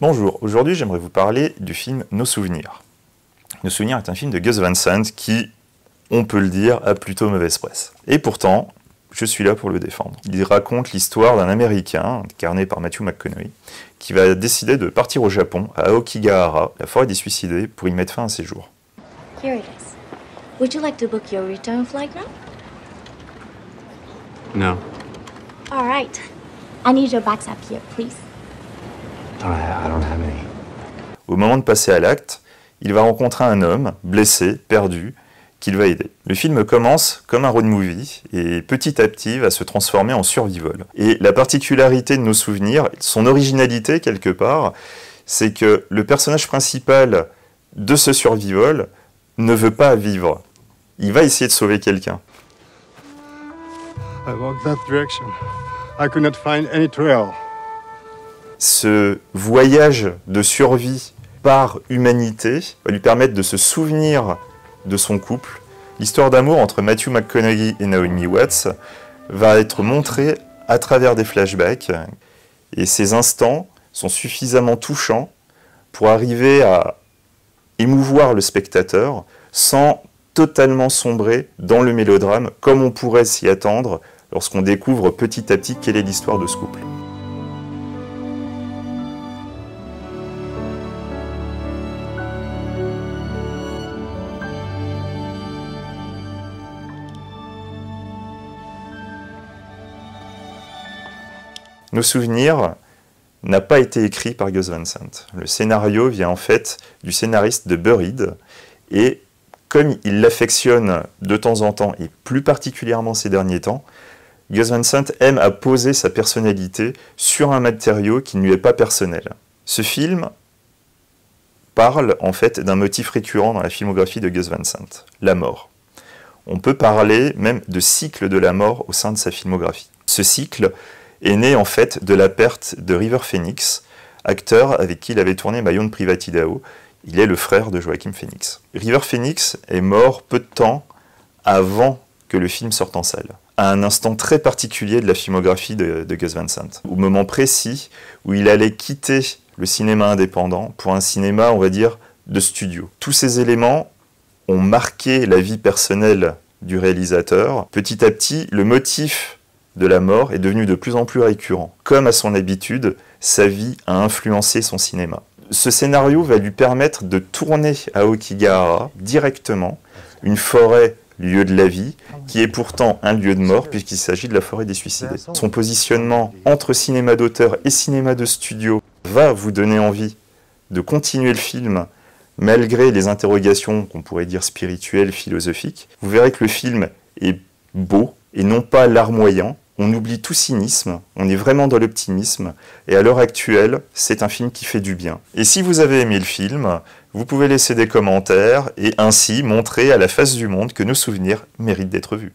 Bonjour, aujourd'hui j'aimerais vous parler du film Nos Souvenirs. Nos Souvenirs est un film de Gus Van Sant qui, on peut le dire, a plutôt mauvaise presse. Et pourtant, je suis là pour le défendre. Il raconte l'histoire d'un Américain, incarné par Matthew McConaughey, qui va décider de partir au Japon, à Aokigahara, la forêt des suicidés, pour y mettre fin à ses jours. Here it is. Would you like to book your return flight now? No. All right. I need your bags up here, please. I don't have any. Au moment de passer à l'acte, il va rencontrer un homme, blessé, perdu, qu'il va aider. Le film commence comme un road movie et petit à petit va se transformer en survival. Et la particularité de Nos Souvenirs, son originalité quelque part, c'est que le personnage principal de ce survival ne veut pas vivre. Il va essayer de sauver quelqu'un. I walked that direction. I could not find any trail. Ce voyage de survie par humanité va lui permettre de se souvenir de son couple. L'histoire d'amour entre Matthew McConaughey et Naomi Watts va être montrée à travers des flashbacks. Et ces instants sont suffisamment touchants pour arriver à émouvoir le spectateur sans totalement sombrer dans le mélodrame, comme on pourrait s'y attendre lorsqu'on découvre petit à petit quelle est l'histoire de ce couple. Nos Souvenirs n'a pas été écrit par Gus Van Sant. Le scénario vient en fait du scénariste de Buried, et comme il l'affectionne de temps en temps, et plus particulièrement ces derniers temps, Gus Van Sant aime à poser sa personnalité sur un matériau qui ne lui est pas personnel. Ce film parle en fait d'un motif récurrent dans la filmographie de Gus Van Sant, la mort. On peut parler même de cycle de la mort au sein de sa filmographie. Ce cycle est né en fait de la perte de River Phoenix, acteur avec qui il avait tourné Mayon Privatidao. Il est le frère de Joaquin Phoenix. River Phoenix est mort peu de temps avant que le film sorte en salle, à un instant très particulier de la filmographie de Gus Van Sant, au moment précis où il allait quitter le cinéma indépendant pour un cinéma, on va dire, de studio. Tous ces éléments ont marqué la vie personnelle du réalisateur. Petit à petit, le motif de la mort est devenu de plus en plus récurrent. Comme à son habitude, sa vie a influencé son cinéma. Ce scénario va lui permettre de tourner à Aokigahara directement, une forêt, lieu de la vie, qui est pourtant un lieu de mort puisqu'il s'agit de la forêt des suicidés. Son positionnement entre cinéma d'auteur et cinéma de studio va vous donner envie de continuer le film malgré les interrogations qu'on pourrait dire spirituelles, philosophiques. Vous verrez que le film est beau et non pas larmoyant. On oublie tout cynisme, on est vraiment dans l'optimisme, et à l'heure actuelle, c'est un film qui fait du bien. Et si vous avez aimé le film, vous pouvez laisser des commentaires et ainsi montrer à la face du monde que Nos Souvenirs méritent d'être vus.